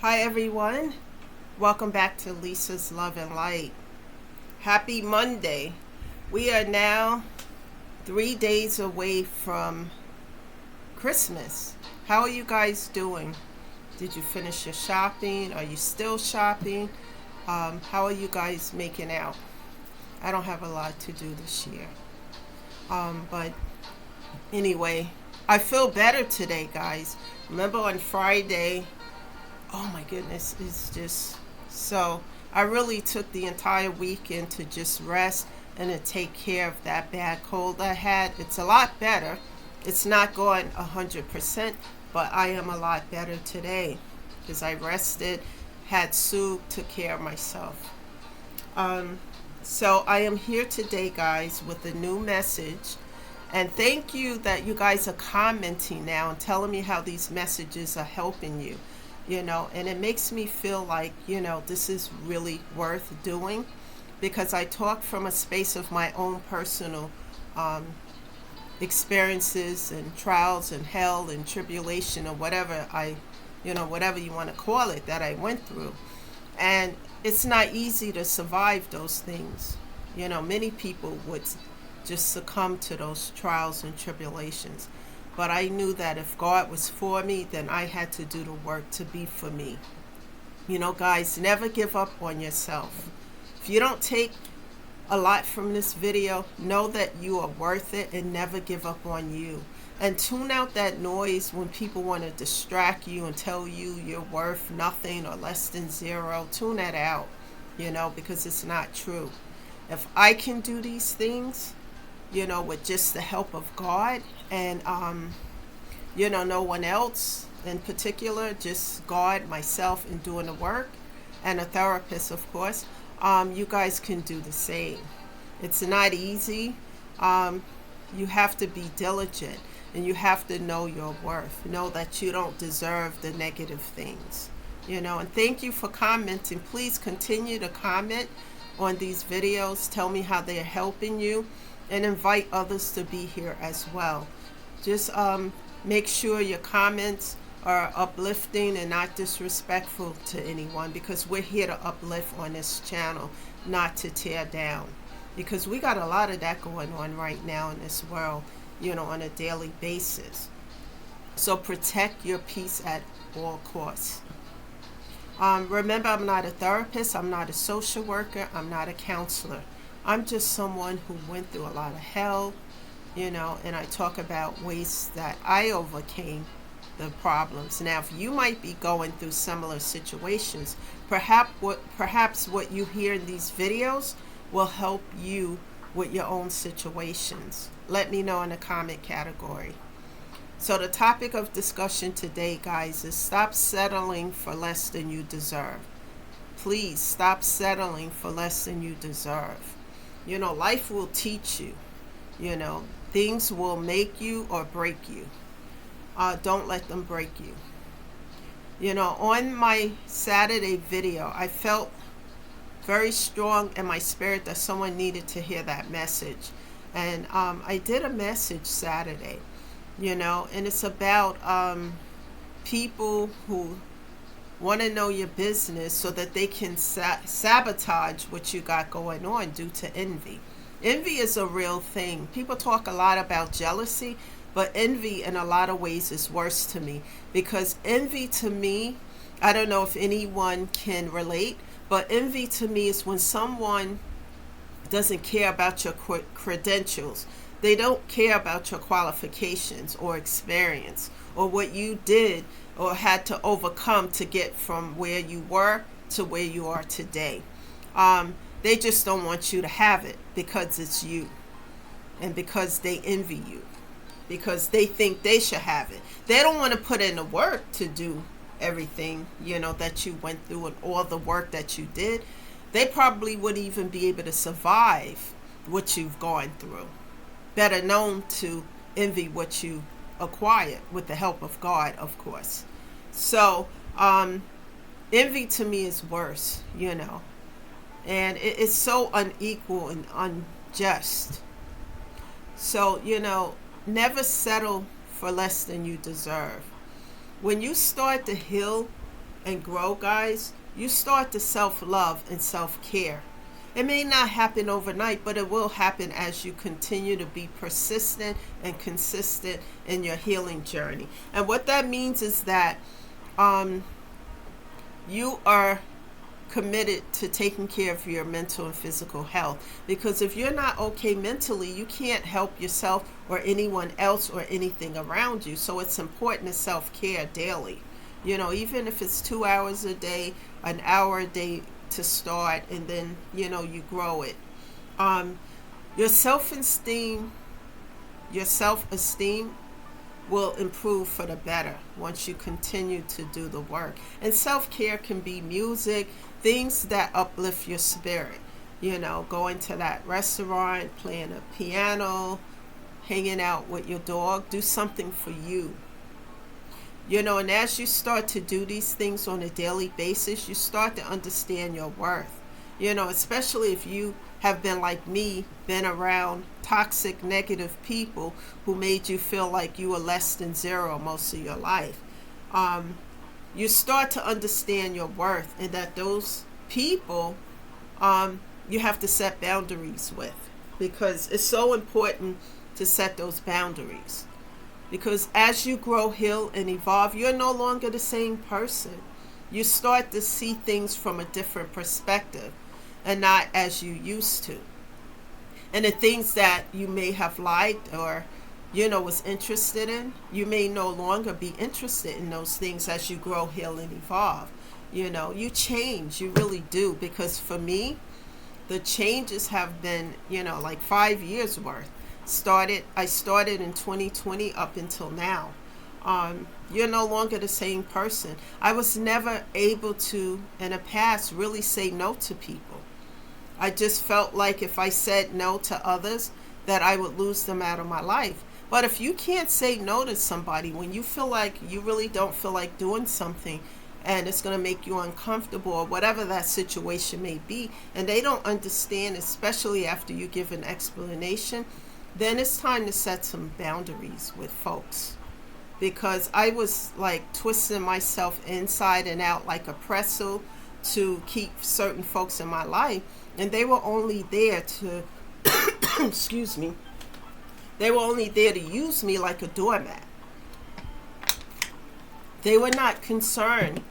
Hi everyone, welcome back to Lisa's Love and Light. Happy Monday. We are now 3 days away from Christmas. How are you guys doing? Did you finish your shopping? Are you still shopping? How are you guys making out? I don't have a lot to do this year. But anyway, I feel better today, guys. Remember on Friday, oh my goodness, it's just so. I really took the entire weekend to just rest and to take care of that bad cold I had. It's a lot better. It's not going 100%, but I am a lot better today because I rested, had soup, took care of myself. Um, so I am here today, guys, with a new message. And thank you that you guys are commenting now and telling me how these messages are helping you, and it makes me feel like, this is really worth doing because I talk from a space of my own personal um, experiences and trials and hell and tribulation or whatever whatever you want to call it that I went through. And it's not easy to survive those things. Many people would just succumb to those trials and tribulations. But I knew that if God was for me, then I had to do the work to be for me. Guys, never give up on yourself. If you don't take a lot from this video, know that you are worth it and never give up on you. And tune out that noise when people want to distract you and tell you you're worth nothing or less than zero. Tune that out, because it's not true. If I can do these things, with just the help of God and, no one else in particular, just God, myself, and doing the work, and a therapist, of course, you guys can do the same. It's not easy. You have to be diligent and you have to know your worth. Know that you don't deserve the negative things, and thank you for commenting. Please continue to comment on these videos. Tell me how they're helping you and invite others to be here as well. Just make sure your comments are uplifting and not disrespectful to anyone, because we're here to uplift on this channel, not to tear down, because we got a lot of that going on right now in this world, on a daily basis. So protect your peace at all costs. Remember, I'm not a therapist, I'm not a social worker, I'm not a counselor. I'm just someone who went through a lot of hell, and I talk about ways that I overcame the problems. Now, if you might be going through similar situations, perhaps what you hear in these videos will help you with your own situations. Let me know in the comment category. So the topic of discussion today, guys, is stop settling for less than you deserve. Please stop settling for less than you deserve. Life will teach you. Things will make you or break you. Don't let them break you. On my Saturday video, I felt very strong in my spirit that someone needed to hear that message. And I did a message Saturday, and it's about people who want to know your business so that they can sabotage what you got going on due to envy. Envy is a real thing. People talk a lot about jealousy, but envy in a lot of ways is worse to me, because envy to me, I don't know if anyone can relate, but envy to me is when someone doesn't care about your credentials. They don't care about your qualifications or experience or what you did or had to overcome to get from where you were to where you are today. They just don't want you to have it because it's you, and because they envy you, because they think they should have it. They don't want to put in the work to do everything, that you went through and all the work that you did. They probably wouldn't even be able to survive what you've gone through. Better known to envy what you acquired with the help of God, of course. So envy to me is worse, and it's so unequal and unjust. So, never settle for less than you deserve. When you start to heal and grow, guys, you start to self-love and self-care. It may not happen overnight, but it will happen as you continue to be persistent and consistent in your healing journey. And what that means is that you are committed to taking care of your mental and physical health. Because if you're not okay mentally, you can't help yourself or anyone else or anything around you. So it's important to self-care daily. Even if it's 2 hours a day, an hour a day to start, and then, you grow it. Your self-esteem will improve for the better once you continue to do the work. And self-care can be music, things that uplift your spirit. Going to that restaurant, playing a piano, hanging out with your dog. Do something for you. And as you start to do these things on a daily basis, you start to understand your worth. Especially if you have been like me, been around toxic, negative people who made you feel like you were less than zero most of your life. You start to understand your worth, and that those people you have to set boundaries with, because it's so important to set those boundaries. Because as you grow, heal, and evolve, you're no longer the same person. You start to see things from a different perspective and not as you used to. And the things that you may have liked or, was interested in, you may no longer be interested in those things as you grow, heal, and evolve. You change, you really do. Because for me, the changes have been, like 5 years worth. I started in 2020 up until now. You're no longer the same person. I was never able to, in the past, really say no to people. I just felt like if I said no to others, that I would lose them out of my life. But if you can't say no to somebody when you feel like you really don't feel like doing something, and it's going to make you uncomfortable, or whatever that situation may be, and they don't understand, especially after you give an explanation, then it's time to set some boundaries with folks. Because I was like twisting myself inside and out like a pretzel to keep certain folks in my life, and they were only there to excuse me, they were only there to use me like a doormat. They were not concerned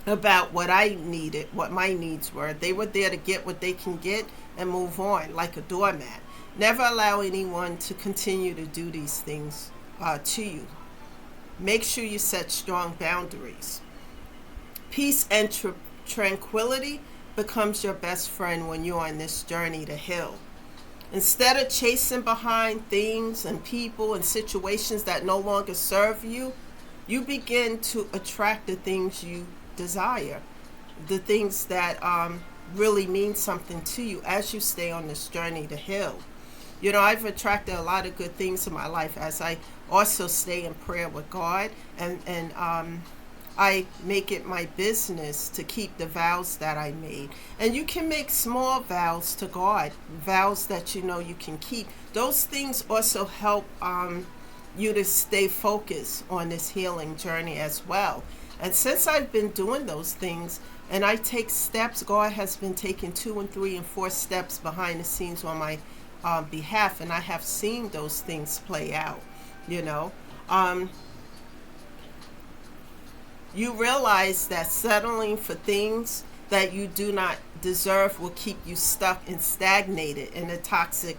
about what I needed, what my needs were. They were there to get what they can get and move on like a doormat. Never allow anyone to continue to do these things to you. Make sure you set strong boundaries. Peace and tranquility becomes your best friend when you're on this journey to heal. Instead of chasing behind things and people and situations that no longer serve you, you begin to attract the things you desire, the things that really mean something to you as you stay on this journey to heal. I've attracted a lot of good things in my life as I also stay in prayer with God, and I make it my business to keep the vows that I made. And you can make small vows to God, vows that you can keep. Those things also help you to stay focused on this healing journey as well. And since I've been doing those things, and I take steps, God has been taking 2 and 3 and 4 steps behind the scenes on my behalf, and I have seen those things play out. You realize that settling for things that you do not deserve will keep you stuck and stagnated in a toxic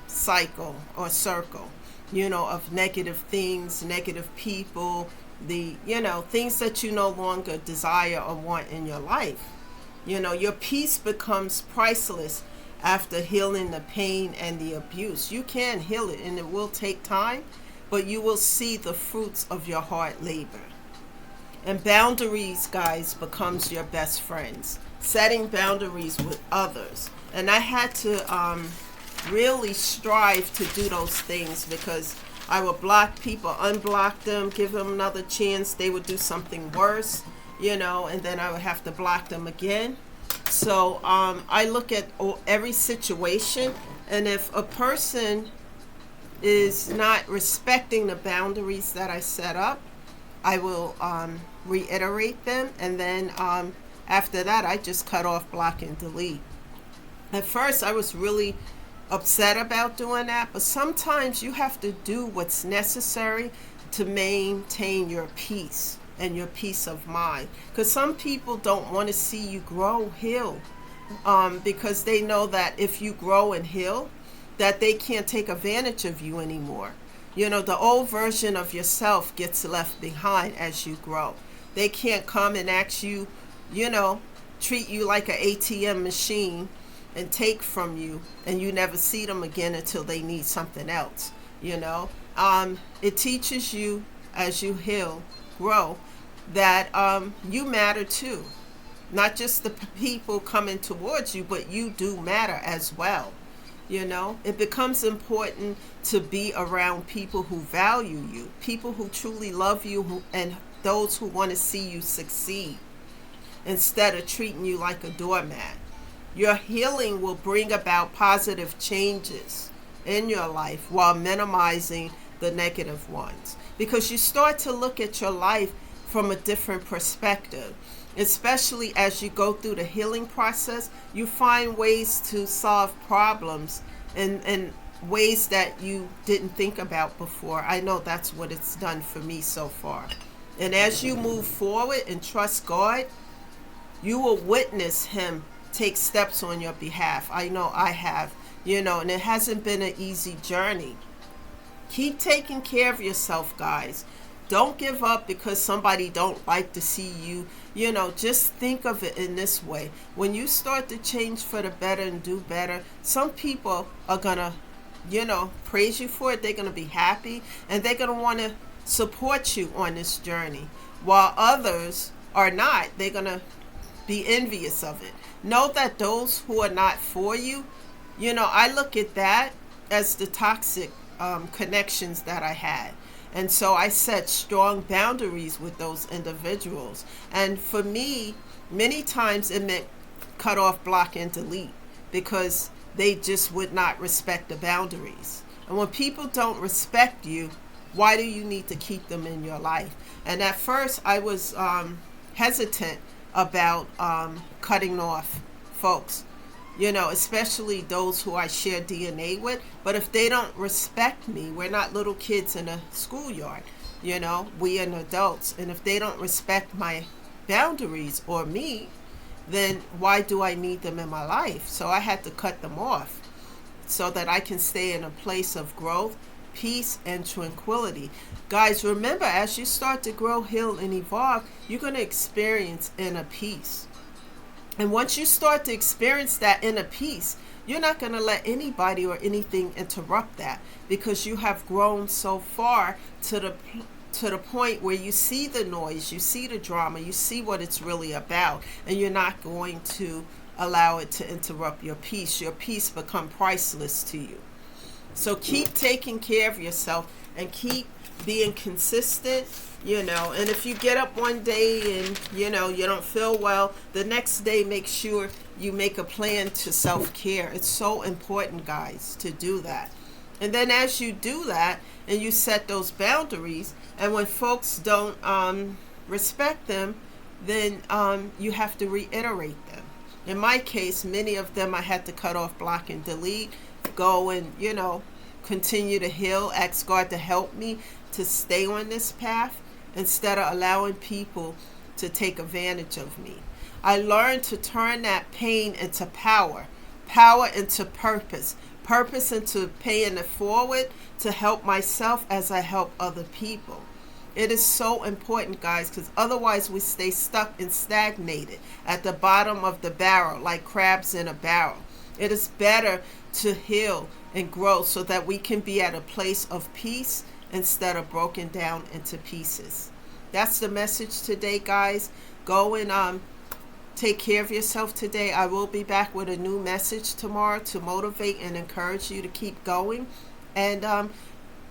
cycle or circle, of negative things, negative people, things that you no longer desire or want in your life. Your peace becomes priceless after healing the pain and the abuse. You can heal it, and it will take time, but you will see the fruits of your hard labor. And boundaries, guys, becomes your best friends. Setting boundaries with others. And I had to really strive to do those things, because I would block people, unblock them, give them another chance. They would do something worse, and then I would have to block them again. So I look at every situation, and if a person is not respecting the boundaries that I set up, I will reiterate them, and then after that, I just cut off, block, and delete. At first, I was really upset about doing that, but sometimes you have to do what's necessary to maintain your peace and your peace of mind. Because some people don't want to see you grow, heal, because they know that if you grow and heal, that they can't take advantage of you anymore. You know, the old version of yourself gets left behind as you grow. They can't come and ask you, you know, treat you like an ATM machine and take from you, and you never see them again until they need something else. You know, it teaches you as you heal, grow, that you matter too. Not just the people coming towards you, but you do matter as well. You know, it becomes important to be around people who value you, people who truly love you, and those who want to see you succeed instead of treating you like a doormat. Your healing will bring about positive changes in your life while minimizing the negative ones, because you start to look at your life from a different perspective. Especially as you go through the healing process, you find ways to solve problems in ways that you didn't think about before. I know that's what it's done for me so far. And as you move forward and trust God, you will witness Him take steps on your behalf. I know I have, you know, and it hasn't been an easy journey. Keep taking care of yourself, guys. Don't give up because somebody don't like to see you. You know, just think of it in this way. When you start to change for the better and do better, some people are going to, you know, praise you for it. They're going to be happy, and they're going to want to support you on this journey. While others are not, they're going to be envious of it. Know that those who are not for you, you know, I look at that as the toxic connections that I had. And so I set strong boundaries with those individuals. And for me, many times it meant cut off, block, and delete, because they just would not respect the boundaries. And when people don't respect you, why do you need to keep them in your life? And at first I was hesitant about cutting off folks, you know, especially those who I share DNA with. But if they don't respect me, we're not little kids in a schoolyard, you know, we are adults. And if they don't respect my boundaries or me, then why do I need them in my life? So I had to cut them off so that I can stay in a place of growth, peace, and tranquility. Guys, remember, as you start to grow, heal, and evolve, you're going to experience inner peace. And once you start to experience that inner peace, you're not going to let anybody or anything interrupt that, because you have grown so far to the point where you see the noise, you see the drama, you see what it's really about, and you're not going to allow it to interrupt your peace. Your peace become priceless to you. So keep taking care of yourself and keep being consistent, you know. And if you get up one day and, you know, you don't feel well, the next day make sure you make a plan to self-care. It's so important, guys, to do that. And then as you do that and you set those boundaries, and when folks don't respect them, then you have to reiterate them. In my case, many of them I had to cut off, block, and delete, go and, you know, continue to heal, ask God to help me to stay on this path instead of allowing people to take advantage of me. I learned to turn that pain into power, power into purpose, purpose into paying it forward to help myself as I help other people. It is so important, guys, because otherwise we stay stuck and stagnated at the bottom of the barrel like crabs in a barrel. It is better to heal and grow so that we can be at a place of peace instead of broken down into pieces. That's the message today, guys. Go and take care of yourself today. I will be back with a new message tomorrow to motivate and encourage you to keep going. And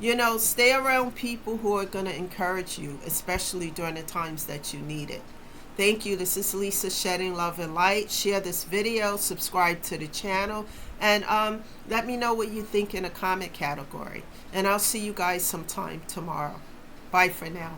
you know, stay around people who are going to encourage you, especially during the times that you need it. Thank you. This is Lisa, shedding love and light. Share this video, subscribe to the channel, and let me know what you think in a comment category. And I'll see you guys sometime tomorrow. Bye for now.